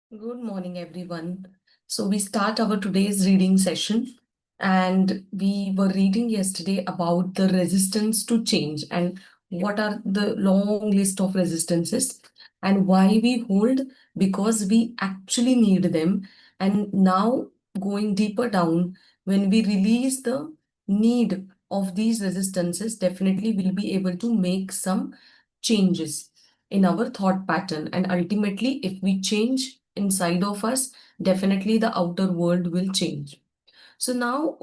Good morning, everyone. So, we start our today's reading session, and we were reading yesterday about the resistance to change and what are the long list of resistances and why we hold because we actually need them. And now, going deeper down, when we release the need of these resistances, definitely we'll be able to make some changes in our thought pattern. And ultimately, if we change inside of us, definitely the outer world will change. So now,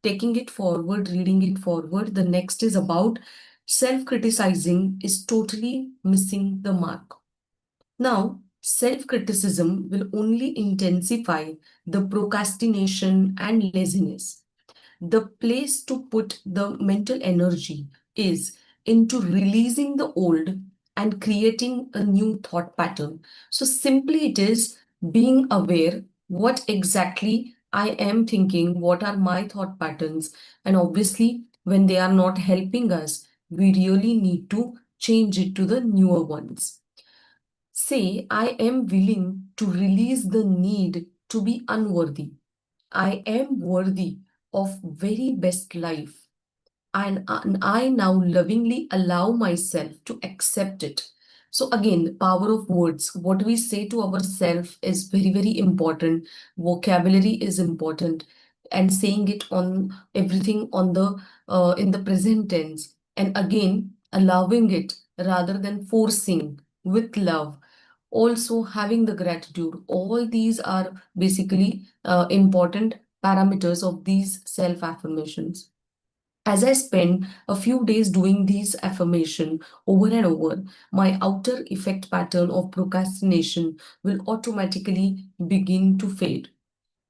taking it forward, reading it forward, the next is about self-criticizing is totally missing the mark. Now, self-criticism will only intensify the procrastination and laziness. The place to put the mental energy is into releasing the old and creating a new thought pattern. So simply it is being aware what exactly I am thinking, what are my thought patterns, and obviously when they are not helping us, we really need to change it to the newer ones. Say, I am willing to release the need to be unworthy. I am worthy of very best life, and I now lovingly allow myself to accept it. So again, power of words. What we say to ourselves is very, very important. Vocabulary is important, and saying it on everything on the in the present tense, and again allowing it rather than forcing with love. Also having the gratitude. All these are basically important parameters of these self affirmations. As I spend a few days doing these affirmation over and over, my outer effect pattern of procrastination will automatically begin to fade.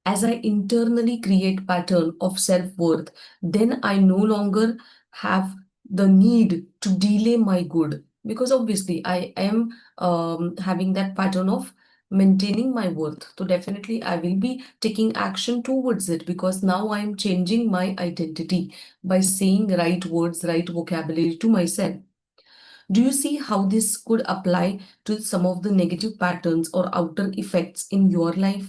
As I internally create pattern of self-worth, then I no longer have the need to delay my good, because obviously I am having that pattern of maintaining my worth. So definitely I will be taking action towards it because now I am changing my identity by saying right words, right vocabulary to myself. Do you see how this could apply to some of the negative patterns or outer effects in your life?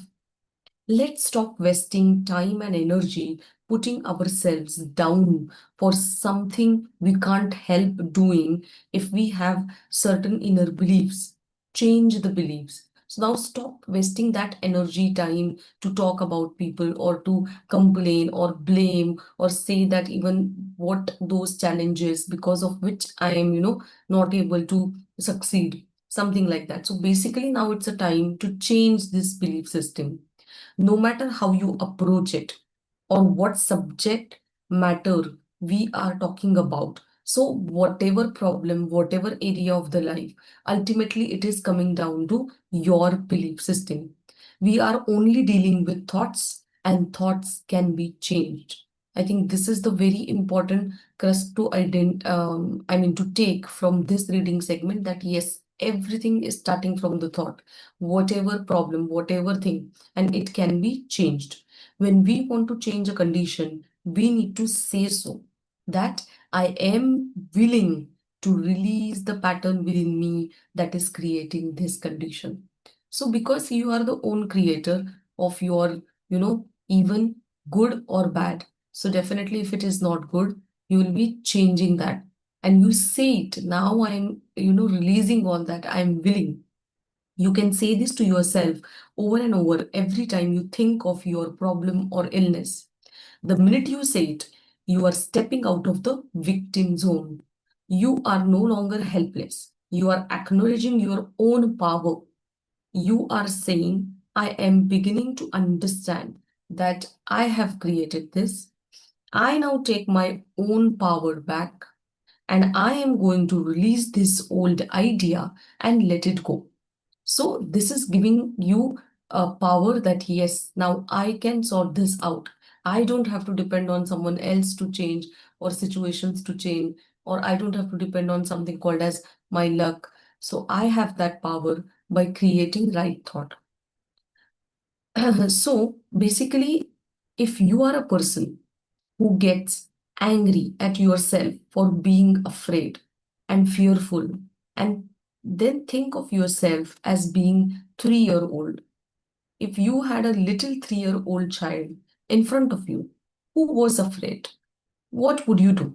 Let's stop wasting time and energy putting ourselves down for something we can't help doing if we have certain inner beliefs. Change the beliefs. So now stop wasting that energy time to talk about people or to complain or blame or say that even what those challenges because of which I am, not able to succeed. Something like that. So basically now it's a time to change this belief system no matter how you approach it or what subject matter we are talking about. So, whatever problem, whatever area of the life, ultimately it is coming down to your belief system. We are only dealing with thoughts, and thoughts can be changed. I think this is the very important crust to to take from this reading segment that yes, everything is starting from the thought, whatever problem, whatever thing, and it can be changed. When we want to change a condition, we need to say so that I am willing to release the pattern within me that is creating this condition. So, because you are the own creator of your, even good or bad. So, definitely, if it is not good, you will be changing that. And you say it now, I'm, releasing all that. I'm willing. You can say this to yourself over and over every time you think of your problem or illness. The minute you say it, you are stepping out of the victim zone. You are no longer helpless. You are acknowledging your own power. You are saying, I am beginning to understand that I have created this. I now take my own power back and I am going to release this old idea and let it go. So this is giving you a power that yes, now I can sort this out. I don't have to depend on someone else to change or situations to change, or I don't have to depend on something called as my luck. So I have that power by creating right thought. So basically, if you are a person who gets angry at yourself for being afraid and fearful, and then think of yourself as being 3-year-old. if you had a little 3-year-old child in front of you who was afraid, what would you do?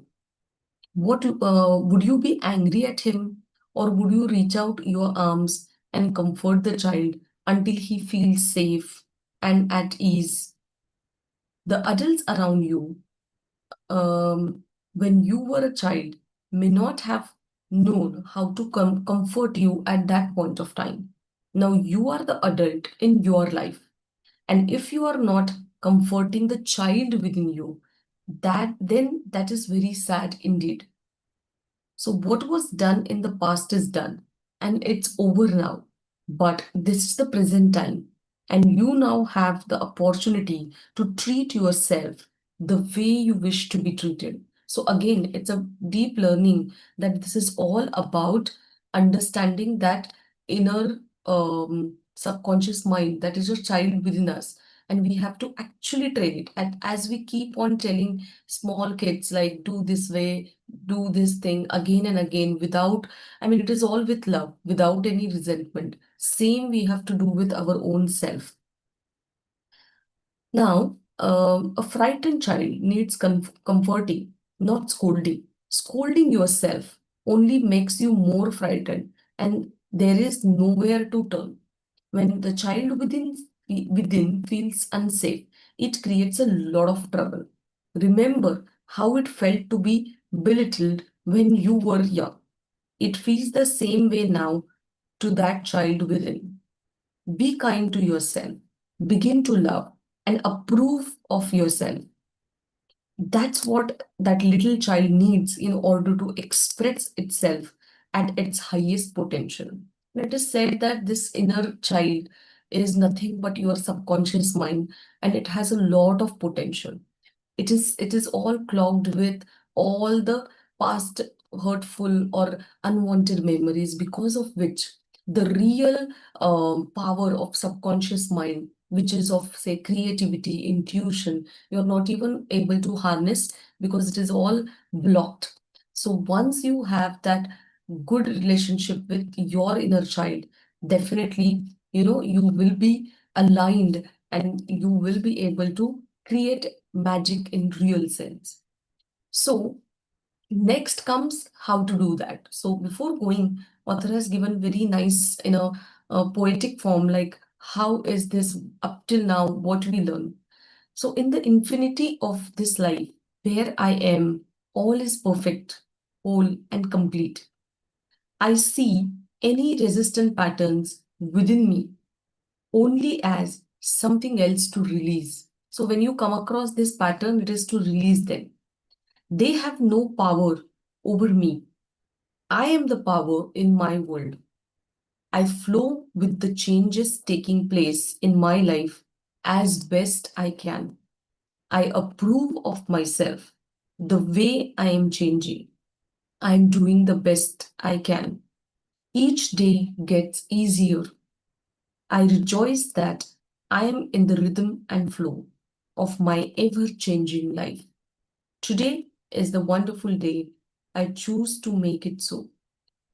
What would you be angry at him, or would you reach out your arms and comfort the child until he feels safe and at ease? The adults around you, when you were a child, may not have known how to comfort you at that point of time. Now you are the adult in your life, and if you are not comforting the child within you, that is very sad indeed. So what was done in the past is done, and it's over now. But this is the present time, and you now have the opportunity to treat yourself the way you wish to be treated. So again, it's a deep learning that this is all about understanding that inner subconscious mind that is a child within us, and we have to actually train it. And as we keep on telling small kids like do this way, do this thing again and again without, I mean, it is all with love, without any resentment. Same we have to do with our own self. Now, a frightened child needs comforting, not scolding. Scolding yourself only makes you more frightened, and there is nowhere to turn. When the child within feels unsafe, it creates a lot of trouble. Remember how it felt to be belittled when you were young. It feels the same way now to that child within. Be kind to yourself. Begin to love and approve of yourself. That's what that little child needs in order to express itself at its highest potential. Let us say that this inner child is nothing but your subconscious mind, and it has a lot of potential. It is all clogged with all the past hurtful or unwanted memories, because of which the real power of subconscious mind, which is of say creativity, intuition, you're not even able to harness because it is all blocked. So once you have that good relationship with your inner child, definitely, you will be aligned, and you will be able to create magic in real sense. So next comes how to do that. So before going, author has given very nice in a poetic form, like how is this up till now, what we learn. So in the infinity of this life, where I am, all is perfect, whole and complete. I see any resistant patterns within me only as something else to release. So when you come across this pattern, it is to release them. They have no power over me. I am the power in my world. I flow with the changes taking place in my life as best I can. I approve of myself, the way I am changing. I am doing the best I can. Each day gets easier. I rejoice that I am in the rhythm and flow of my ever changing life. Today is the wonderful day. I choose to make it so.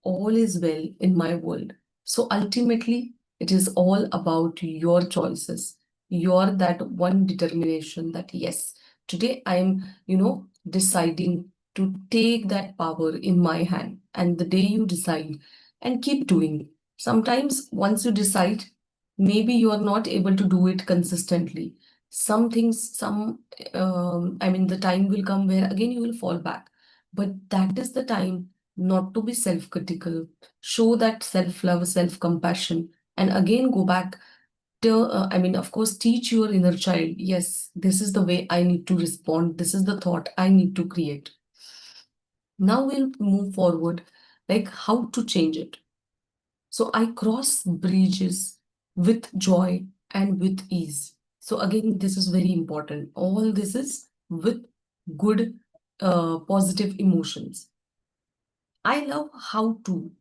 All is well in my world. So ultimately, it is all about your choices, your that one determination that yes, today I'm, deciding to take that power in my hand. And the day you decide and keep doing it. Sometimes once you decide, maybe you are not able to do it consistently. Some things, I mean, the time will come where again you will fall back. But that is the time not to be self-critical, show that self-love, self-compassion, and again go back to, I mean, of course, teach your inner child, yes, this is the way I need to respond, this is the thought I need to create. Now we'll move forward, like how to change it. So I cross bridges with joy and with ease. So again, this is very important. All this is with good, positive emotions. I love how to.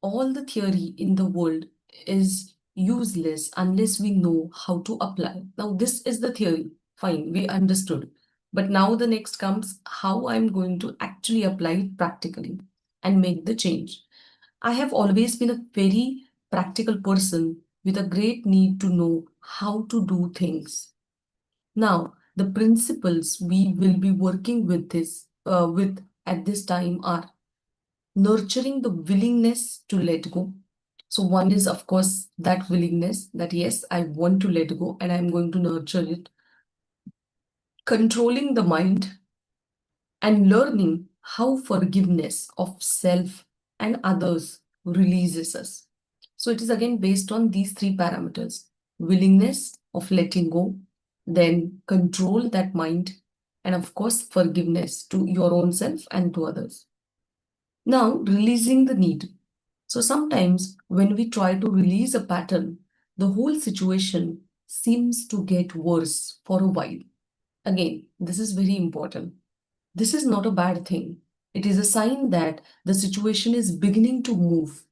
All the theory in the world is useless unless we know how to apply. Now, this is the theory. Fine, we understood. But now the next comes how I'm going to actually apply it practically and make the change. I have always been a very practical person with a great need to know how to do things. Now, the principles we will be working with at this time are nurturing the willingness to let go. So one is, of course, that willingness that yes, I want to let go and I'm going to nurture it. Controlling the mind and learning how forgiveness of self and others releases us. So it is again based on these three parameters: willingness of letting go, then control that mind, and of course, forgiveness to your own self and to others. Now, releasing the need. So sometimes when we try to release a pattern, the whole situation seems to get worse for a while. Again, this is very important. This is not a bad thing. It is a sign that the situation is beginning to move.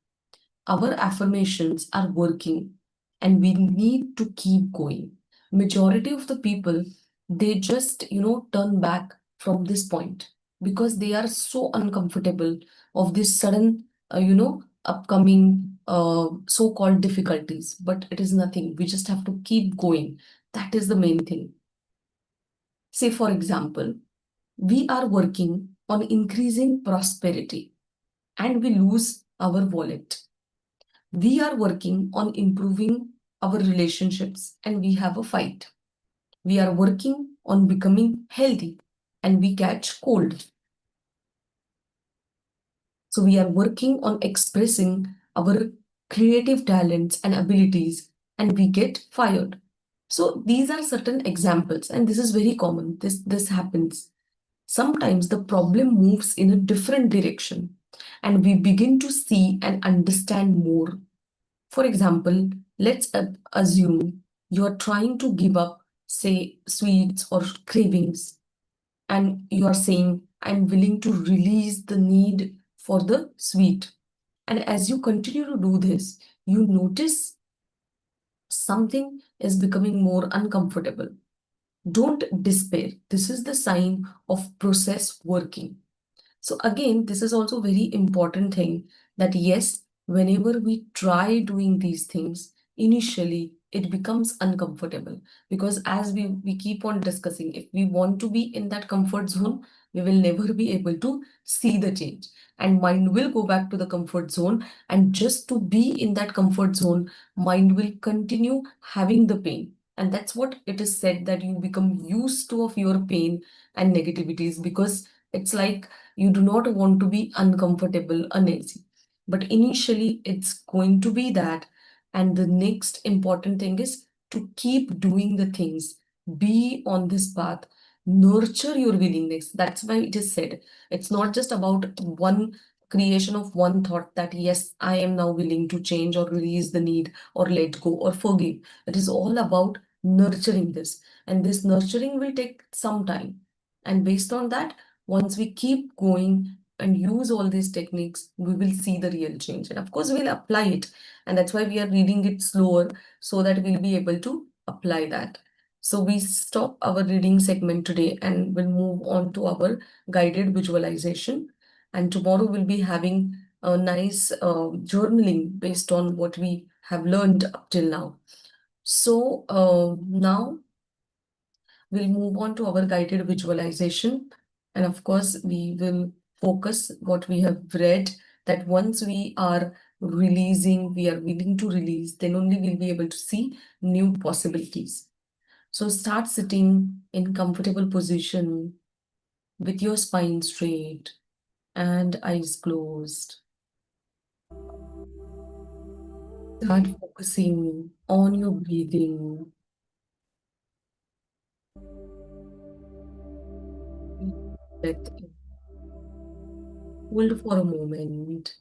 Our affirmations are working and we need to keep going. Majority of the people, they just, turn back from this point because they are so uncomfortable of this sudden, upcoming so-called difficulties. But it is nothing. We just have to keep going. That is the main thing. Say, for example, we are working on increasing prosperity and we lose our wallet. We are working on improving our relationships and we have a fight. We are working on becoming healthy and we catch cold. So we are working on expressing our creative talents and abilities and we get fired. So these are certain examples and this is very common. This happens. Sometimes the problem moves in a different direction and we begin to see and understand more. For example, let's assume you are trying to give up, say, sweets or cravings, and you are saying, I'm willing to release the need for the sweet. And as you continue to do this, you notice something is becoming more uncomfortable. Don't despair. This is the sign of process working. So again, this is also very important thing that yes, whenever we try doing these things, initially it becomes uncomfortable because as we keep on discussing, if we want to be in that comfort zone, we will never be able to see the change. And mind will go back to the comfort zone. And just to be in that comfort zone, mind will continue having the pain. And that's what it is said that you become used to of your pain and negativities because it's like you do not want to be uncomfortable, uneasy. But initially, it's going to be that. And the next important thing is to keep doing the things, be on this path, nurture your willingness. That's why it is said. It's not just about one creation of one thought that, yes, I am now willing to change or release the need or let go or forgive. It is all about nurturing this. And this nurturing will take some time. And based on that, once we keep going and use all these techniques, we will see the real change. And of course, we'll apply it. And that's why we are reading it slower so that we'll be able to apply that. So we stop our reading segment today and we'll move on to our guided visualization. And tomorrow we'll be having a nice journaling based on what we have learned up till now. So now we'll move on to our guided visualization. And of course, we will focus what we have read that once we are releasing, we are willing to release, then only we'll be able to see new possibilities. So start sitting in comfortable position with your spine straight and eyes closed. Start focusing on your breathing. Breath in. Hold for a moment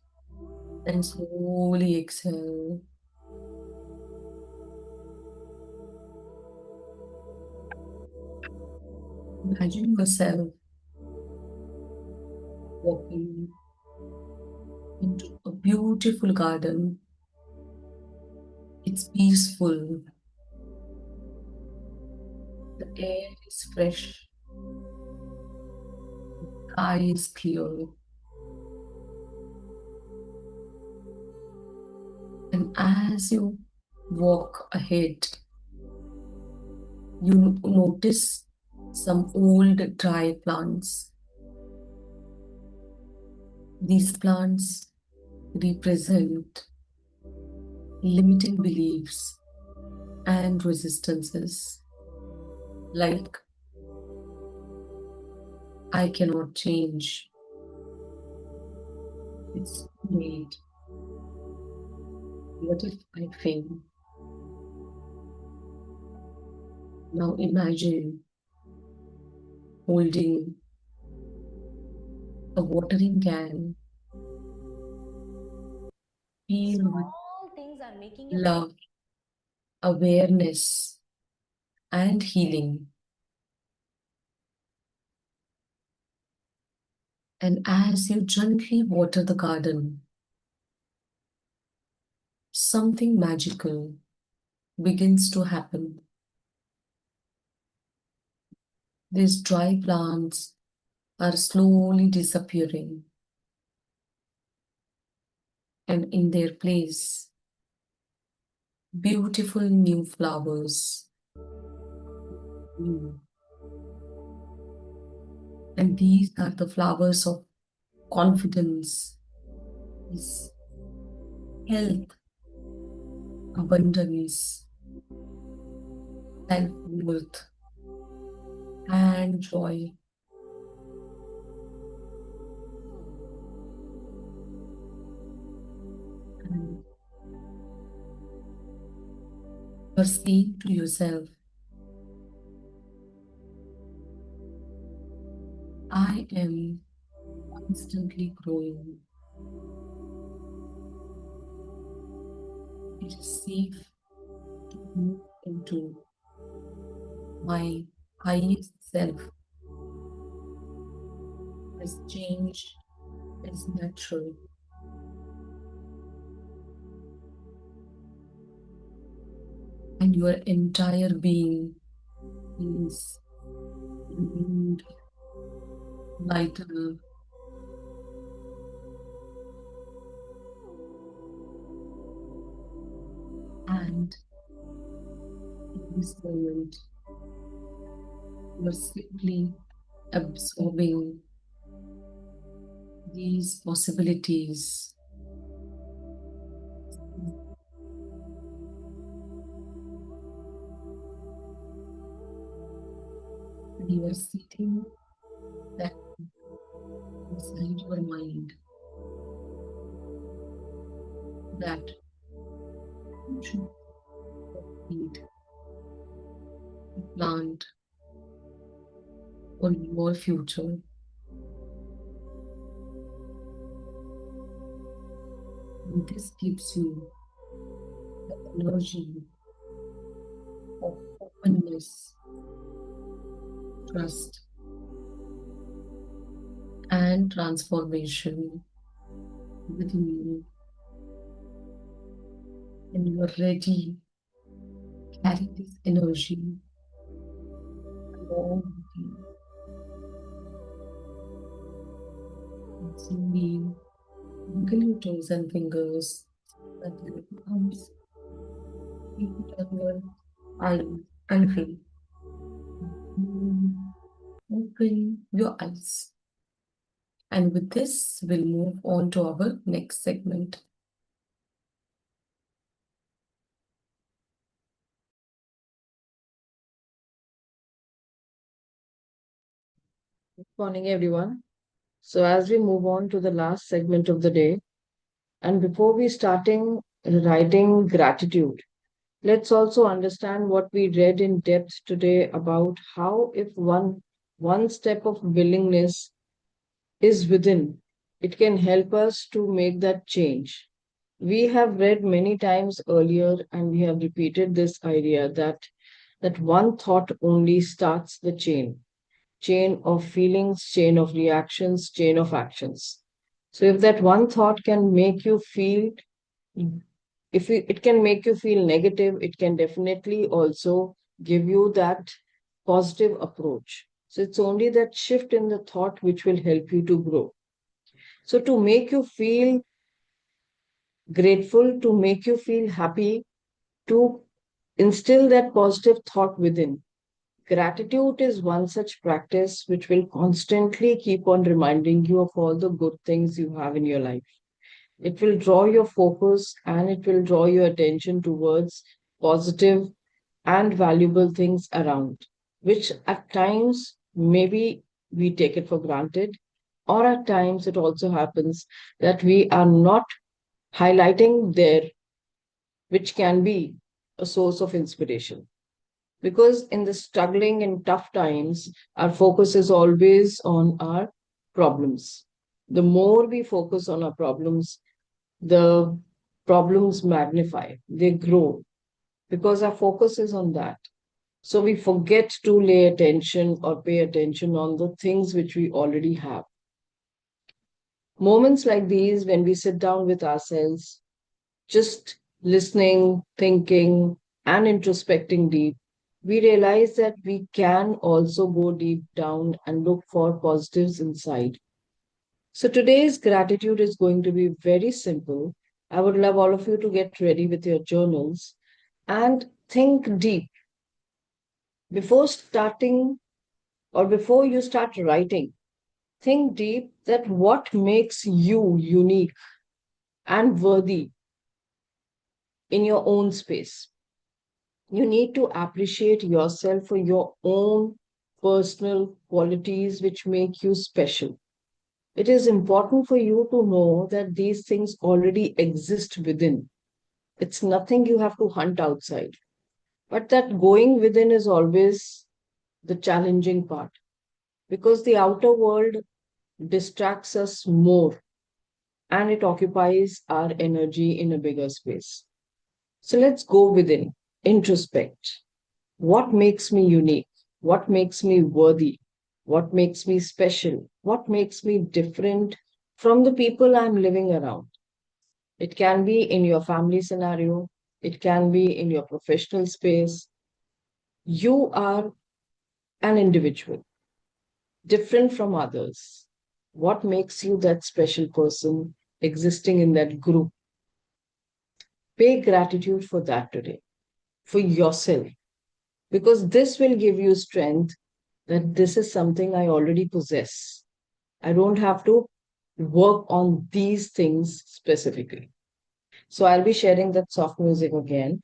and slowly exhale. Imagine yourself walking into a beautiful garden. It's peaceful, the air is fresh, sky is clear, and as you walk ahead, you notice some old dry plants. These plants represent limiting beliefs and resistances, like I cannot change, it's too late, what if I fail? Now imagine holding a watering can filled with Small things are making you feel love, awareness, and healing. And as you gently water the garden, something magical begins to happen. These dry plants are slowly disappearing, and in their place, beautiful new flowers bloom. And these are the flowers of confidence, peace, health, abundance, self-worth, and joy. And you're saying to yourself, I am constantly growing. It is safe to move into my highest self, as change is natural, and your entire being is renewed, lighter, and in this moment, you're simply absorbing these possibilities. And you are sitting that inside your mind that you should need to plant for your future. And this gives you the energy of openness, trust, and transformation within you. And you are ready to carry this energy along with you. And slowly wiggle your toes and fingers until it becomes feet on your eyes and feet. Open your eyes. And with this, we'll move on to our next segment. Morning, everyone. So, as we move on to the last segment of the day, and before we starting writing gratitude, let's also understand what we read in depth today about how if one step of willingness is within, it can help us to make that change. We have read many times earlier, and we have repeated this idea that one thought only starts the chain of feelings, chain of reactions, chain of actions. So if that one thought can make you feel, if it can make you feel negative, it can definitely also give you that positive approach. So it's only that shift in the thought which will help you to grow. So to make you feel grateful, to make you feel happy, to instill that positive thought within. Gratitude is one such practice which will constantly keep on reminding you of all the good things you have in your life. It will draw your focus and it will draw your attention towards positive and valuable things around, which at times maybe we take it for granted, or at times it also happens that we are not highlighting there, which can be a source of inspiration. Because in the struggling and tough times, our focus is always on our problems. The more we focus on our problems, the problems magnify, they grow because our focus is on that. So we forget to lay attention or pay attention on the things which we already have. Moments like these, when we sit down with ourselves, just listening, thinking, and introspecting deep, we realize that we can also go deep down and look for positives inside. So today's gratitude is going to be very simple. I would love all of you to get ready with your journals and think deep before starting or before you start writing. Think deep that what makes you unique and worthy in your own space. You need to appreciate yourself for your own personal qualities which make you special. It is important for you to know that these things already exist within. It's nothing you have to hunt outside. But that going within is always the challenging part because the outer world distracts us more and it occupies our energy in a bigger space. So let's go within, introspect. What makes me unique? What makes me worthy? What makes me special? What makes me different from the people I'm living around? It can be in your family scenario, it can be in your professional space. You are an individual, different from others. What makes you that special person existing in that group? Pay gratitude for that today, for yourself, because this will give you strength that this is something I already possess. I don't have to work on these things specifically. So I'll be sharing that soft music again.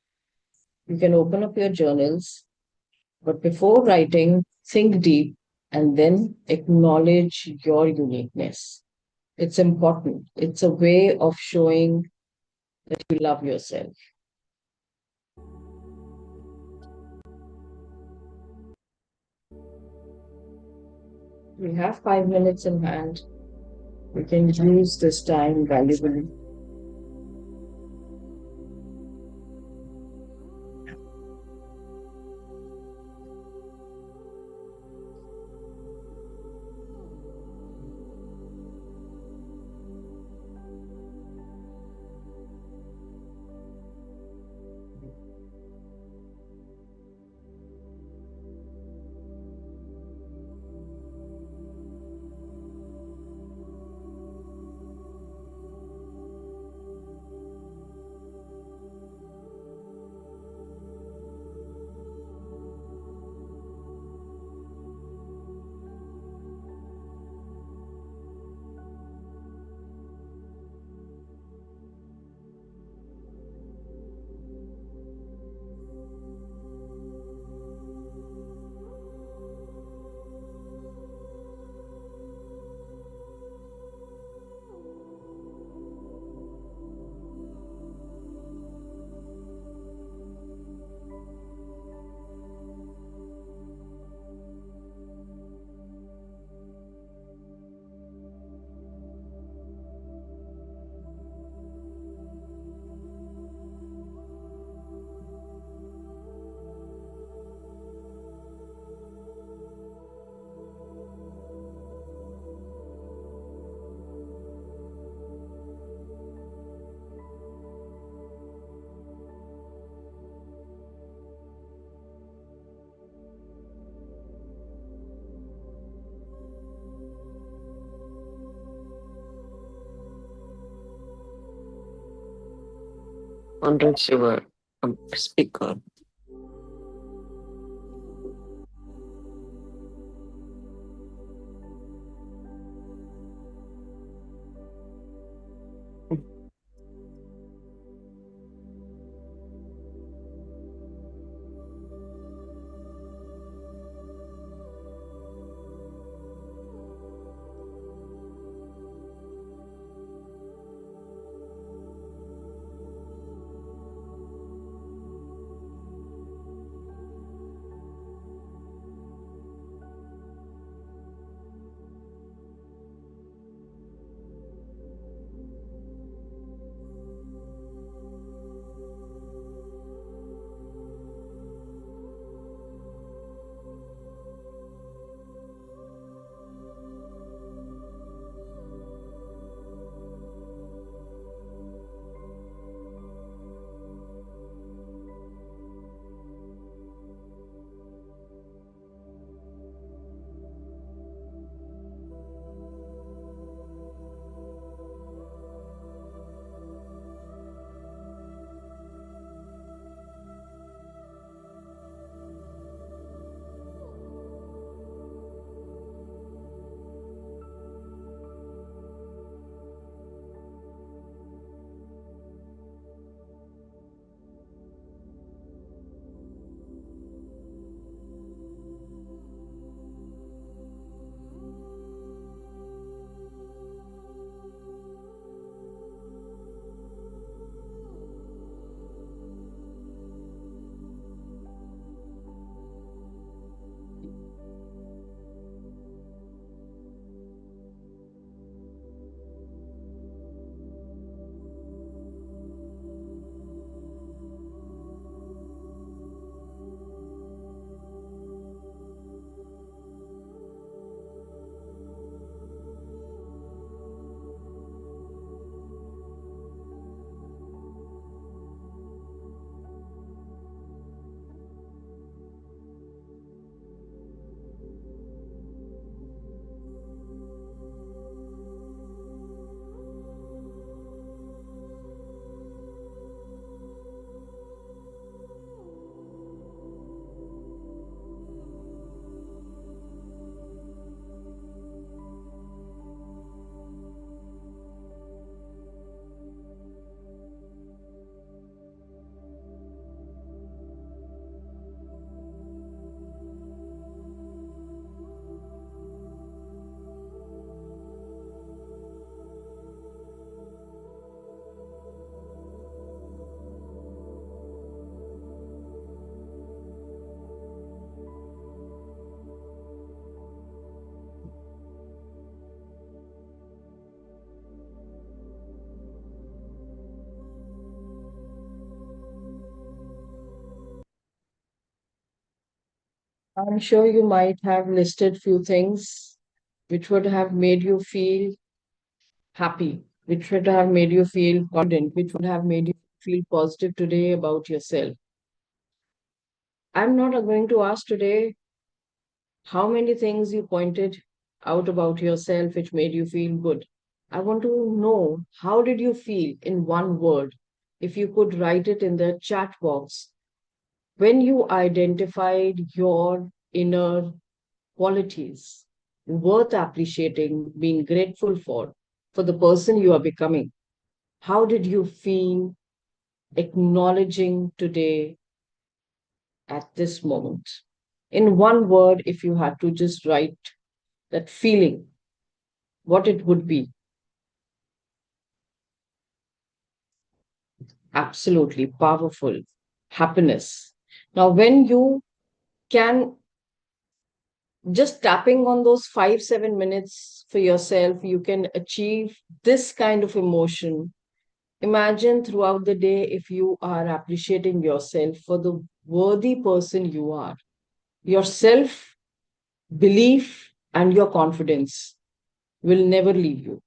You can open up your journals, but before writing, think deep and then acknowledge your uniqueness. It's important. It's a way of showing that you love yourself. We have 5 minutes in hand. We can use this time valuably. Wonderful, Shiva. speaker. I'm sure you might have listed few things which would have made you feel happy, which would have made you feel confident, which would have made you feel positive today about yourself. I'm not going to ask today how many things you pointed out about yourself which made you feel good. I want to know how did you feel in one word? If you could write it in the chat box when you identified your inner qualities worth appreciating, being grateful for the person you are becoming. How did you feel acknowledging today at this moment? In one word, if you had to just write that feeling, what it would be? Absolutely powerful. Happiness. Now, when you can just tapping on those 5, 7 minutes for yourself, you can achieve this kind of emotion. Imagine throughout the day if you are appreciating yourself for the worthy person you are, your self belief and your confidence will never leave you.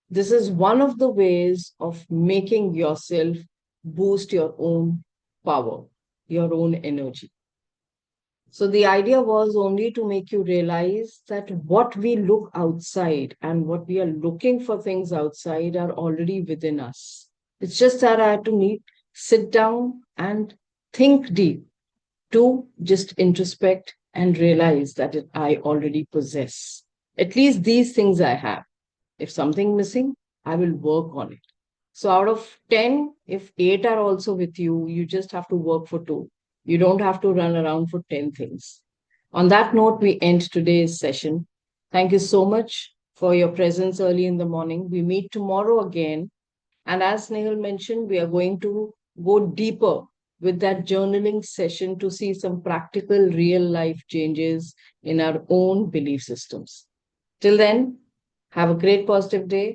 This is one of the ways of making yourself boost your own power, your own energy. So the idea was only to make you realize that what we look outside and what we are looking for things outside are already within us. It's just that I had to need sit down and think deep. Two, just introspect and realize that I already possess. At least these things I have. If something missing, I will work on it. So out of 10, if 8 are also with you, you just have to work for 2. You don't have to run around for 10 things. On that note, we end today's session. Thank you so much for your presence early in the morning. We meet tomorrow again. And as Nehal mentioned, we are going to go deeper with that journaling session to see some practical real life changes in our own belief systems. Till then, have a great positive day.